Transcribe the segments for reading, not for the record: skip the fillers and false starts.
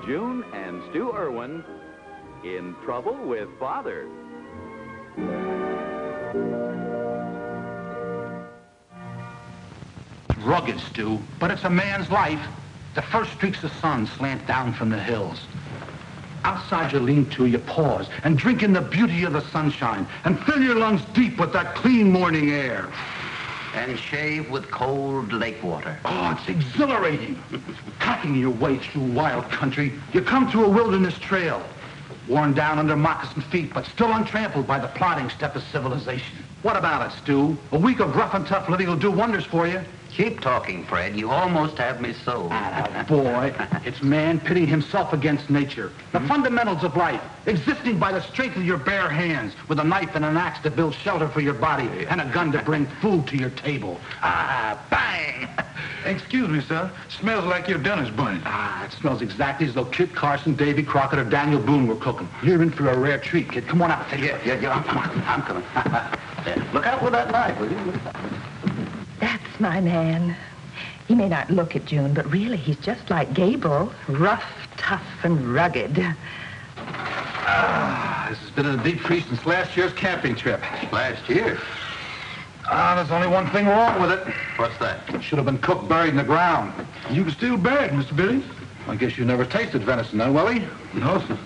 June and Stu Erwin in Trouble with Father. Rugged, Stu, but it's a man's life. The first streaks of sun slant down from the hills. Outside your lean-to, you pause and drink in the beauty of the sunshine and fill your lungs deep with that clean morning air. And shave with cold lake water. Oh, it's exhilarating. Cutting your way through wild country, you come to a wilderness trail, worn down under moccasined feet, but still untrampled by the plodding step of civilization. What about it, Stu? A week of rough and tough living will do wonders for you. Keep talking, Fred. You almost have me sold. Ah, boy, it's man pitting himself against nature. The fundamentals of life, existing by the strength of your bare hands, with a knife and an axe to build shelter for your body, and a gun to bring food to your table. Ah, bang! Excuse me, sir. Smells like your dinner's burning. Ah, it smells exactly as though Kit Carson, Davy Crockett, or Daniel Boone were cooking. You're in for a rare treat, kid. Come on out. Yeah, I'm coming. Yeah. Look out with that knife, will you? That's my man. He may not look it, June, but really he's just like Gable. Rough, tough, and rugged. This has been in a deep freeze since last year's camping trip. Last year? There's only one thing wrong with it. What's that? It should have been cooked, buried in the ground. You can still bear it, Mr. Billy. I guess you never tasted venison, then, Willie? No, sir.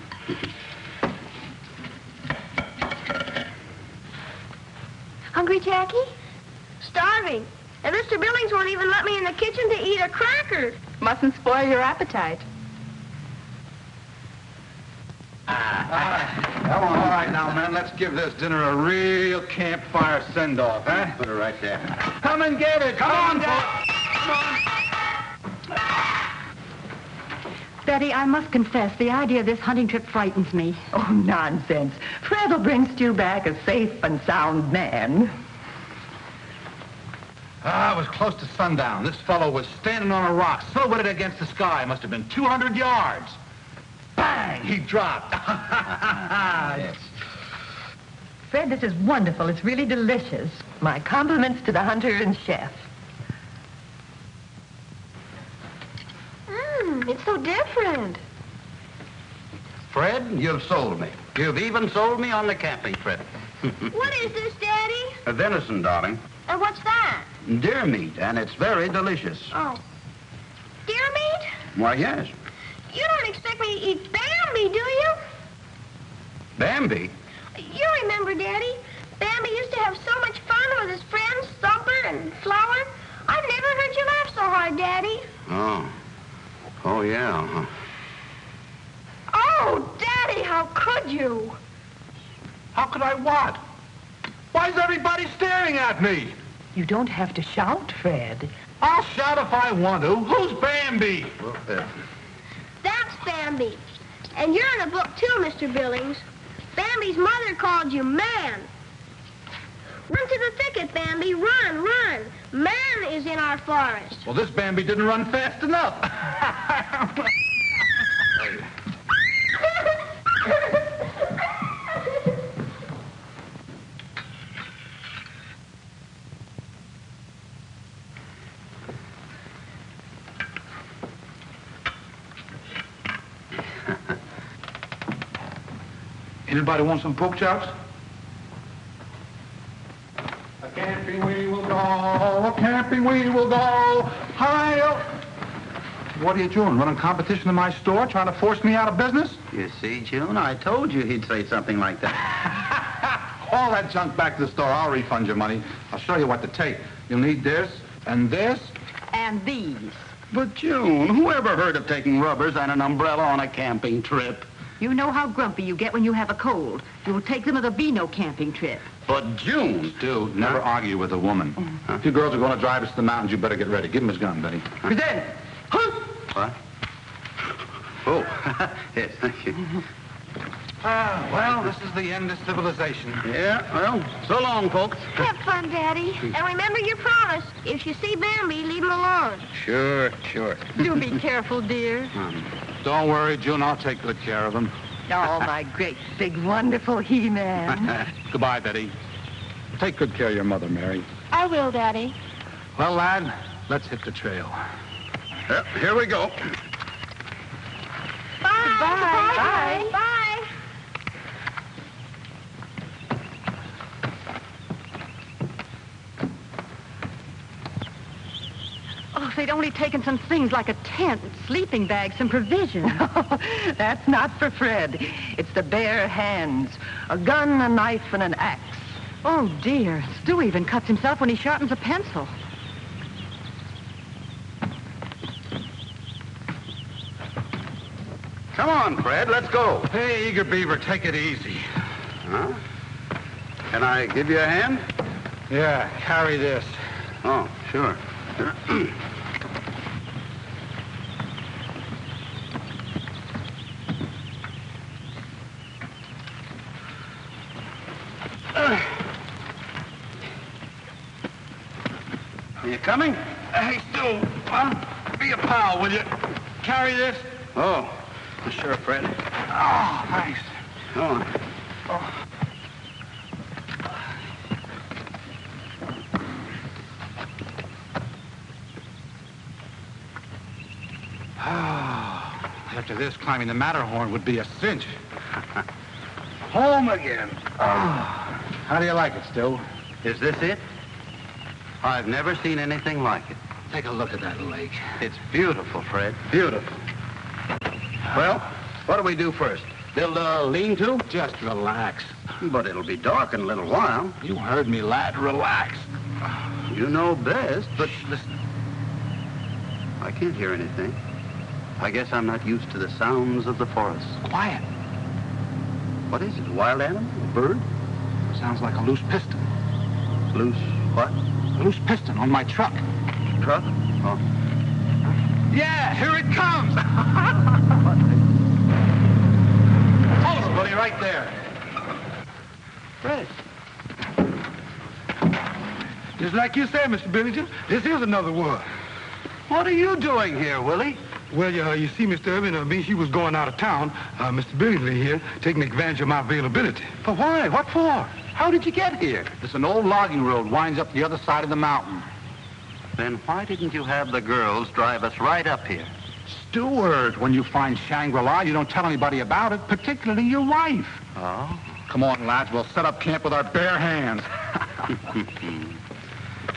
Hungry, Jackie? Starving. And Mr. Billings won't even let me in the kitchen to eat a cracker. Mustn't spoil your appetite. Come on, all right now, men. Let's give this dinner a real campfire send-off, eh? Put her right there. Come and get it. Come on, folks. Betty, I must confess, the idea of this hunting trip frightens me. Oh, nonsense. Fred will bring Stu back a safe and sound man. It was close to sundown. This fellow was standing on a rock, silhouetted against the sky. Must have been 200 yards. Bang! He dropped. Yes. Fred, this is wonderful. It's really delicious. My compliments to the hunter and chef. It's so different. Fred, you've sold me. You've even sold me on the camping trip. What is this, Daddy? A venison, darling. And what's that? Deer meat, and it's very delicious. Oh. Deer meat? Why, yes. You don't expect me to eat Bambi, do you? Bambi? You remember, Daddy? Bambi used to have so much fun with his friends, Thumper and Flower. I've never heard you laugh so hard, Daddy. Oh. Oh, yeah. Huh. Oh, Daddy, how could you? How could I what? Why is everybody staring at me? You don't have to shout, Fred. I'll shout if I want to. Who's Bambi? Well, That's Bambi. And you're in a book, too, Mr. Billings. Bambi's mother called you Man. Run to the thicket, Bambi. Run, run. Man is in our forest. Well, this Bambi didn't run fast enough. Anybody want some pork chops? A camping we will go, a camping we will go, hi-yo. What are you doing, running competition in my store, trying to force me out of business? you see, June, I told you he'd say something like that. All that junk back to the store, I'll refund your money. I'll show you what to take. You'll need this, and this. And these. But, June, who ever heard of taking rubbers and an umbrella on a camping trip? You know how grumpy you get when you have a cold. You'll take them or there'll be no camping trip. But, June... Stu, never argue with a woman. If you girls are going to drive us to the mountains, you better get ready. Give him his gun, Betty. Present. What? Oh, yes, thank you. Well, this is the end of civilization. Yeah, well, so long, folks. Have fun, Daddy. And remember your promise. If you see Bambi, leave him alone. Sure. Do be careful, dear. Don't worry, June. I'll take good care of him. Oh, my great, big, wonderful He-Man. Goodbye, Betty. Take good care of your mother, Mary. I will, Daddy. Well, lad, let's hit the trail. Yep, here we go. Bye. Bye. Bye. Oh, if they'd only taken some things like a tent, sleeping bags, some provisions. That's not for Fred. It's the bare hands. A gun, a knife, and an axe. Oh, dear. Stu even cuts himself when he sharpens a pencil. Come on, Fred, let's go. Hey, Eager Beaver, take it easy. Huh? Can I give you a hand? Yeah, carry this. Oh, sure. Are you coming? Hey, Stu, be a pal, will you? Carry this. Oh, sure, Fred. Oh, thanks. Oh. After this, climbing the Matterhorn would be a cinch. Home again. Oh. How do you like it, Stu? Is this it? I've never seen anything like it. Take a look at that lake. It's beautiful, Fred. Beautiful. Well, what do we do first? Build a lean-to? Just relax. But it'll be dark in a little while. You heard me, lad. Relax. You know best, but listen. I can't hear anything. I guess I'm not used to the sounds of the forest. Quiet. What is it, a wild animal? A bird? Sounds like a loose piston. Loose what? A loose piston on my truck. Truck? Oh. Yeah, here it comes. Hold it, buddy, right there. Fred. Just like you said, Mr. Billington, this is another war. What are you doing here, Willie? Well, you see, Mr. Erwin, she was going out of town. Mr. Billington here, taking advantage of my availability. But why? What for? How did you get here? It's an old logging road winds up the other side of the mountain. Then why didn't you have the girls drive us right up here? Steward, when you find Shangri-La, you don't tell anybody about it, particularly your wife. Oh? Come on, lads, we'll set up camp with our bare hands.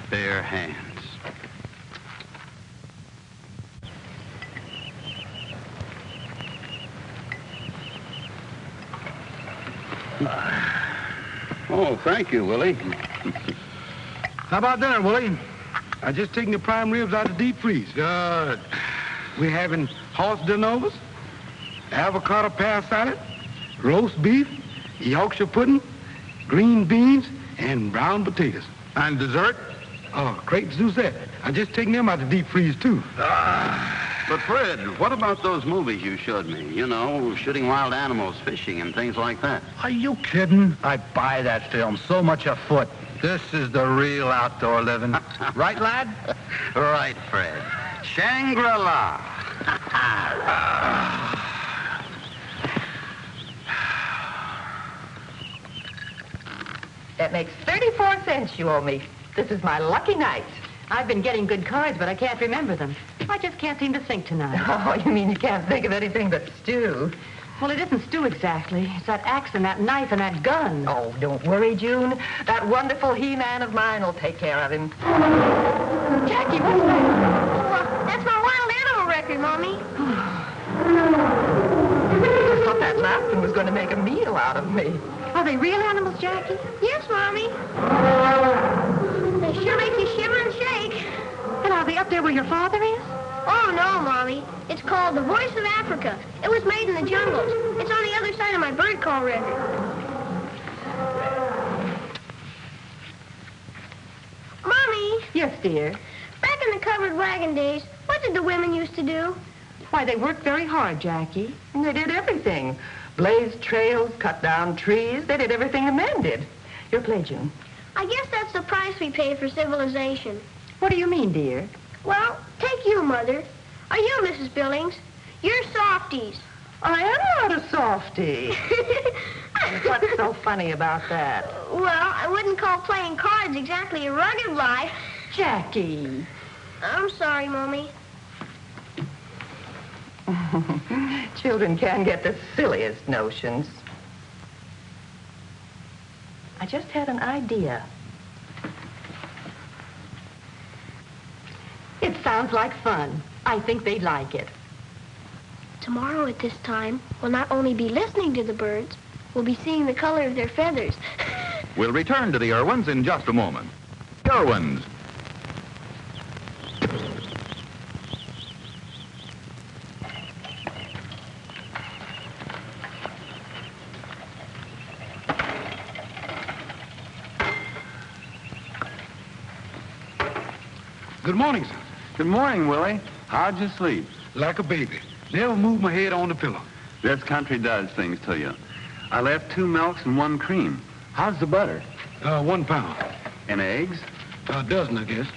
Bare hands. Oh, thank you, Willie. How about dinner, Willie? I just taken the prime ribs out of the deep freeze. Good. We're having horse dinovers, avocado pear salad, roast beef, Yorkshire pudding, green beans, and brown potatoes. And dessert? Oh, crepe Suzette. I just taken them out of the deep freeze, too. But, Fred, what about those movies you showed me? You know, shooting wild animals, fishing, and things like that. Are you kidding? I buy that film so much a foot. This is the real outdoor living. Right, lad? Right, Fred. Shangri-La. That makes 34 cents you owe me. This is my lucky night. I've been getting good cards, but I can't remember them. I just can't seem to think tonight. Oh, you mean you can't think of anything but Stu? Well, it isn't Stu exactly. It's that axe and that knife and that gun. Oh, don't worry, June. That wonderful He-Man of mine will take care of him. Jackie, what's that? Well, that's my wild animal record, Mommy. I thought that last one was going to make a meal out of me. Are they real animals, Jackie? Yes, Mommy. They sure make you shiver and shake. And are they up there where your father is? Oh, no, Mommy. It's called The Voice of Africa. It was made in the jungles. It's on the other side of my bird call record. Mommy, Yes, dear. back in the covered wagon days, what did the women used to do? Why, they worked very hard, Jackie. And they did everything. Blazed trails, cut down trees. They did everything the men did. Your play, June. I guess that's the price we pay for civilization. What do you mean, dear? Well, take you, Mother. Or you, Mrs. Billings. You're softies. I am not a softie. What's so funny about that? Well, I wouldn't call playing cards exactly a rugged life. Jackie. I'm sorry, Mommy. Children can get the silliest notions. I just had an idea. It sounds like fun. I think they'd like it. Tomorrow at this time, we'll not only be listening to the birds, we'll be seeing the color of their feathers. We'll return to the Erwins in just a moment. Erwins. Good morning, son. Good morning, Willie. How'd you sleep? Like a baby. Never moved my head on the pillow. This country does things to you. I left 2 milks and 1 cream. How's the butter? 1 pound. And eggs? A dozen, I guess.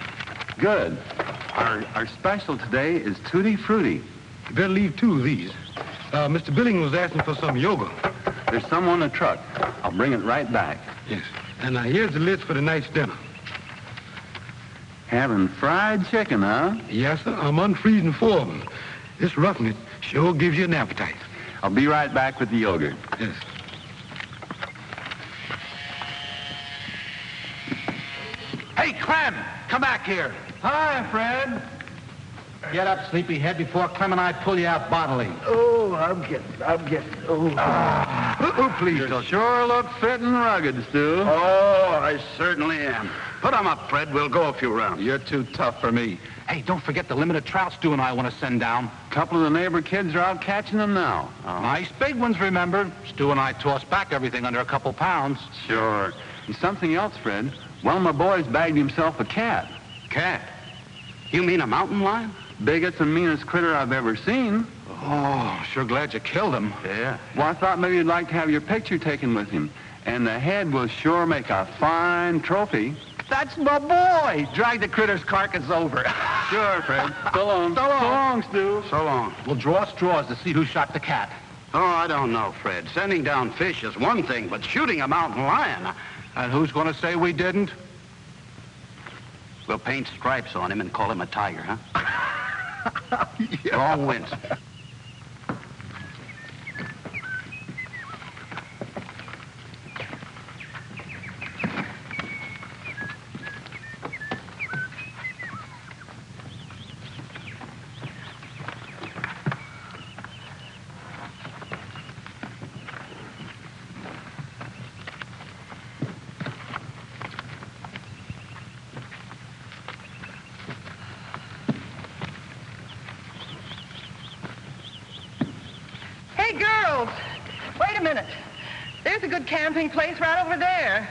Good. Our special today is Tutti Frutti. You better leave 2 of these. Mr. Billings was asking for some yogurt. There's some on the truck. I'll bring it right back. Yes. And here's the list for the night's dinner. Having fried chicken, huh? Yes, sir. I'm unfreezing 4 of them. This roughing it sure gives you an appetite. I'll be right back with the yogurt. Yes. Hey, Clem, come back here. Hi, Fred. Get up, sleepyhead, before Clem and I pull you out bodily. Oh, I'm getting. Oh, please You don't. sure look fit and rugged, Stu. Oh, I certainly am. Put 'em up, Fred. We'll go a few rounds. You're too tough for me. Hey, don't forget the limited trout Stu and I want to send down. A couple of the neighbor kids are out catching them now. Nice big ones, remember? Stu and I toss back everything under a couple pounds. Sure. And something else, Fred. One of my boys bagged himself a cat. Cat? You mean a mountain lion? Biggest and meanest critter I've ever seen. Oh, sure glad you killed him. Yeah. Well, I thought maybe you'd like to have your picture taken with him. And the head will sure make a fine trophy. That's my boy. Drag the critter's carcass over. Sure, Fred. So long. So long. So long, Stu. So long. We'll draw straws to see who shot the cat. Oh, I don't know, Fred. Sending down fish is one thing, but shooting a mountain lion... And who's going to say we didn't? We'll paint stripes on him and call him a tiger, huh? Long winds. Hey, girls, wait a minute. There's a good camping place right over there.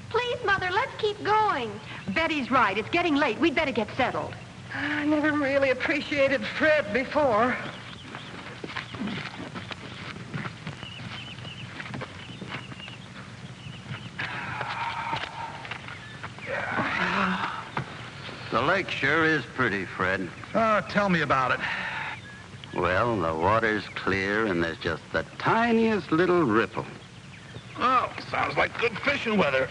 Please, Mother, let's keep going. Betty's right. It's getting late. We'd better get settled. I never really appreciated Fred before. The lake sure is pretty, Fred. Oh, tell me about it. Well, the water's clear and there's just the tiniest little ripple. Oh, sounds like good fishing weather.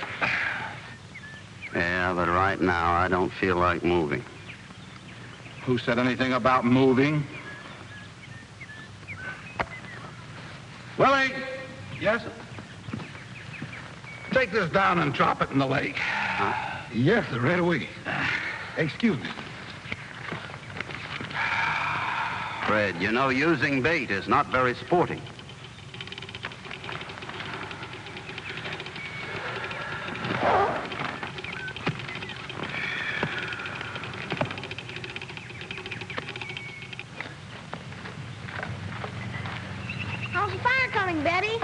Yeah, but right now I don't feel like moving. Who said anything about moving? Willie! Yes? Take this down and drop it in the lake. Yes, sir, right away. Excuse me. Fred, you know using bait is not very sporting. How's the fire coming, Betty?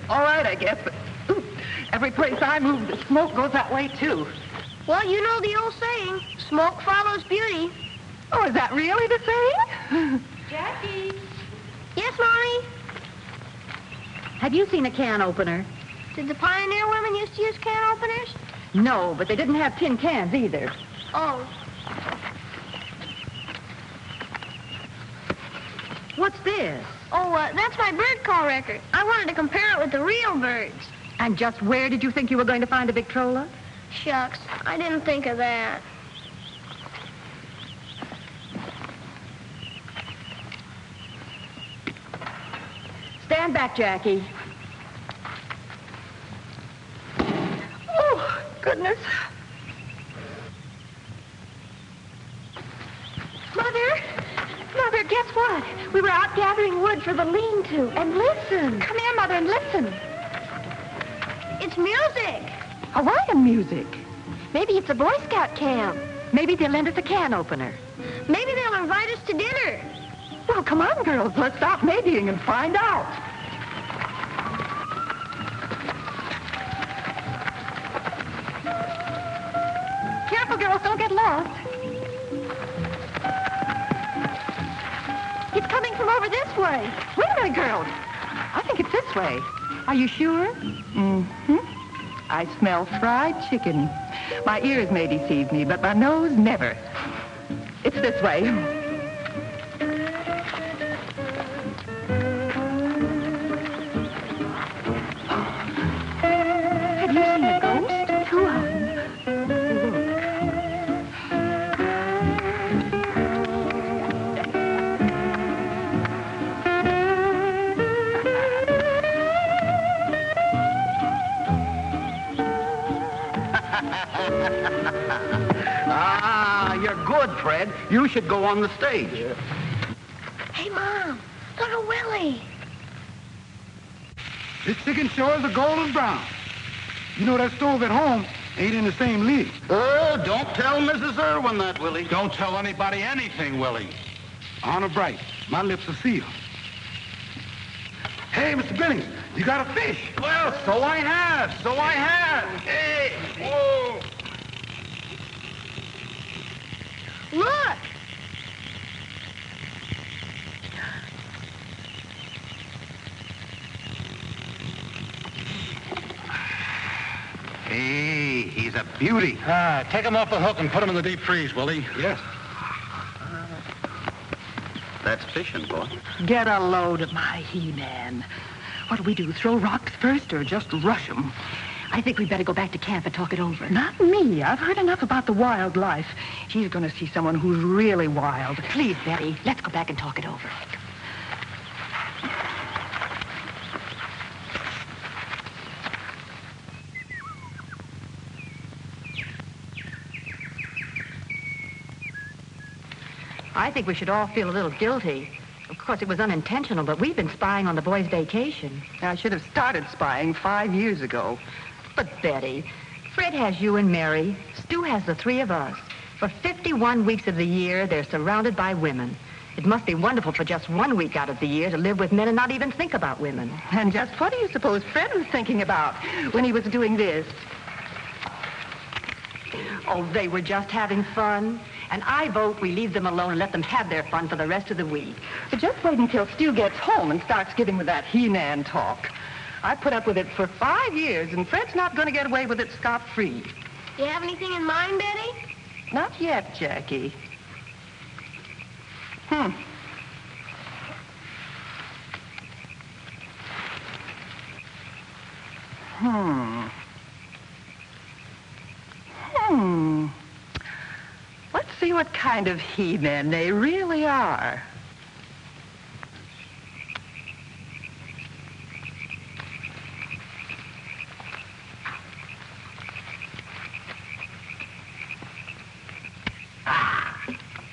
All right, I guess, but every place I move, the smoke goes that way, too. Well, you know the old saying, smoke follows beauty. Oh, is that really the saying? Jackie? Yes, Mommy? Have you seen a can opener? Did the pioneer women used to use can openers? No, but they didn't have tin cans either. Oh, What's this? That's my bird call record. I wanted to compare it with the real birds. And just where did you think you were going to find a Victrola? Shucks, I didn't think of that. Stand back, Jackie. Oh, goodness. Mother, guess what? We were out gathering wood for the lean-to. And listen. Come here, Mother, and listen. It's music. Hawaiian music. Maybe it's a Boy Scout camp. Maybe they'll lend us a can opener. Maybe they'll invite us to dinner. Well, come on, girls. Let's stop maybeing and find out. Careful, girls. Don't get lost. It's coming from over this way. Wait a minute, girls. I think it's this way. Are you sure? Mm-hmm. I smell fried chicken. My ears may deceive me, but my nose never. It's this way. Have you seen a ghost? Two of them. Ah, you're good, Fred. You should go on the stage. Hey, Mom, look at Willie. This chicken sure is a golden brown. You know that stove at home ain't in the same league. Oh, don't tell Mrs. Erwin that, Willie. Don't tell anybody anything, Willie. Honor bright. My lips are sealed. Hey, Mr. Billings, you got a fish. Well, so I have. Hey, whoa. Look. Hey, he's a beauty. Take him off the hook and put him in the deep freeze, Willie. Yes. That's fishing, boy. Get a load of my He-Man. What do we do, throw rocks first or just rush 'em? I think we'd better go back to camp and talk it over. Not me. I've heard enough about the wildlife. She's going to see someone who's really wild. Please, Betty, let's go back and talk it over. I think we should all feel a little guilty. Of course, it was unintentional, but we've been spying on the boys' vacation. I should have started spying 5 years ago. But, Betty, Fred has you and Mary. Stu has the three of us. For 51 weeks of the year, they're surrounded by women. It must be wonderful for just 1 week out of the year to live with men and not even think about women. And just what do you suppose Fred was thinking about when he was doing this? Oh, they were just having fun. And I vote we leave them alone and let them have their fun for the rest of the week. But just wait until Stu gets home and starts giving with that He-Man talk. I put up with it for 5 years, and Fred's not going to get away with it scot-free. You have anything in mind, Betty? Not yet, Jackie. Let's see what kind of He-Men they really are.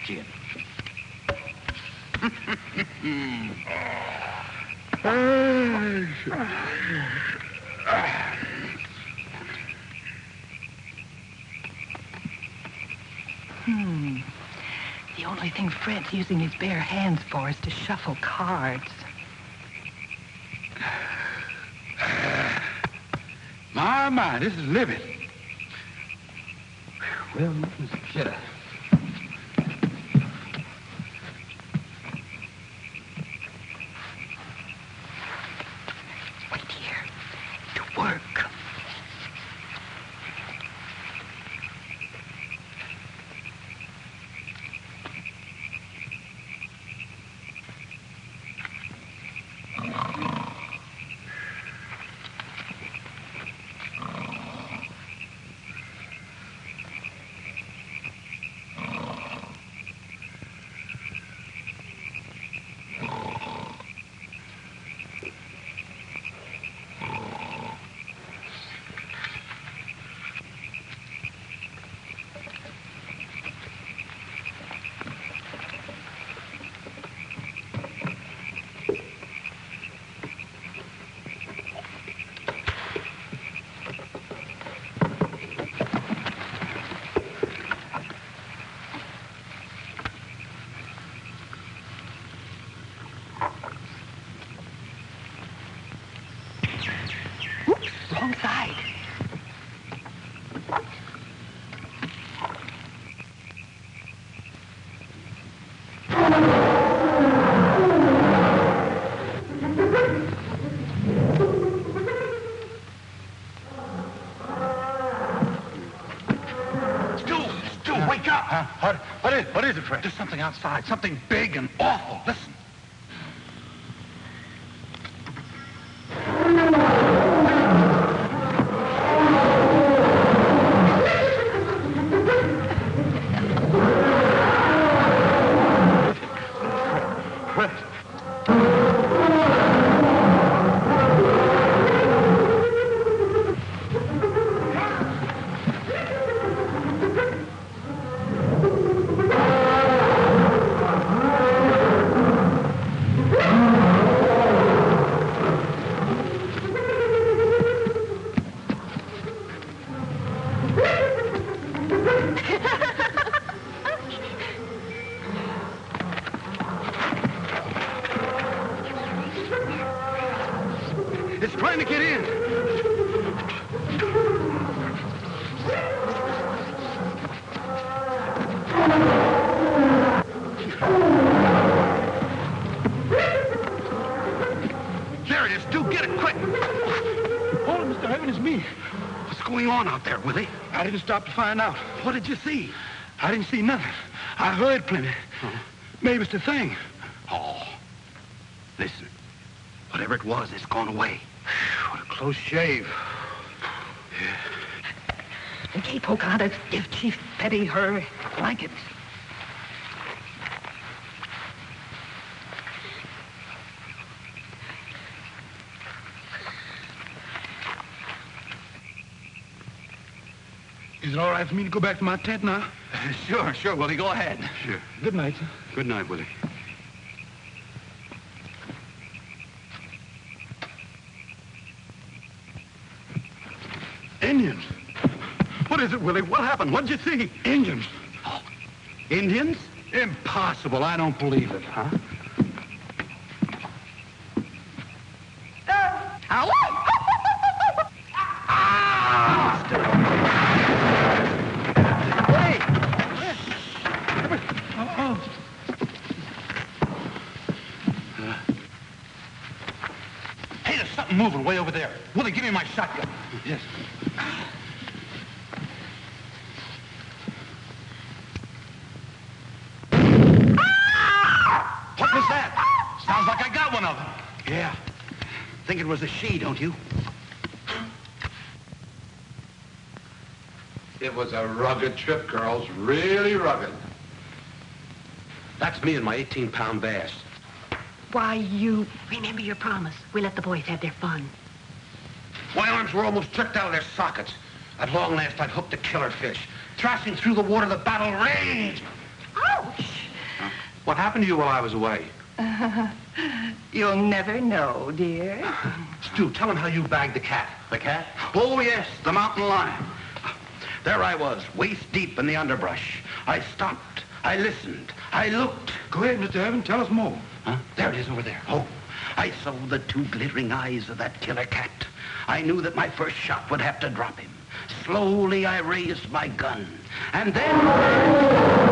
Gin. The only thing Fred's using his bare hands for is to shuffle cards. My, this is living. Well, shut up. Wait here. To work. What is it, Fred? There's something outside. Something big and awful. Listen. Fred. It's trying to get in. There it is, Stu. Get it quick. Hold it, Mr. Erwin, it's me. What's going on out there, Willie? I didn't stop to find out. What did you see? I didn't see nothing. I heard plenty. Maybe it's the thing. Oh, listen. Whatever it was, it's gone away. What a close shave. Okay, Pocahontas, give Chief Petty her blankets. Is it all right for me to go back to my tent now? Sure, Willie. Go ahead. Sure. Good night, sir. Good night, Willie. Indians. What is it, Willie? What happened? What'd you see? Indians. Oh, Indians? Impossible. I don't believe it. Huh? Hey, there's something moving way over there. Willie, give me my shotgun. Yes. What was that? Sounds like I got one of them. Yeah. Think it was a she, don't you? It was a rugged trip, girls. Really rugged. That's me and my 18-pound bass. Why, you... Remember your promise. We let the boys have their fun. My arms were almost jerked out of their sockets. At long last, I'd hooked a killer fish. Thrashing through the water, the battle raged. Ouch! What happened to you while I was away? You'll never know, dear. Stu, tell him how you bagged the cat. The cat? Oh, yes, the mountain lion. There I was, waist deep in the underbrush. I stopped. I listened. I looked. Go ahead, Mr. Erwin. Tell us more. Huh? There it is over there. Oh, I saw the two glittering eyes of that killer cat. I knew that my first shot would have to drop him. Slowly, I raised my gun. And then...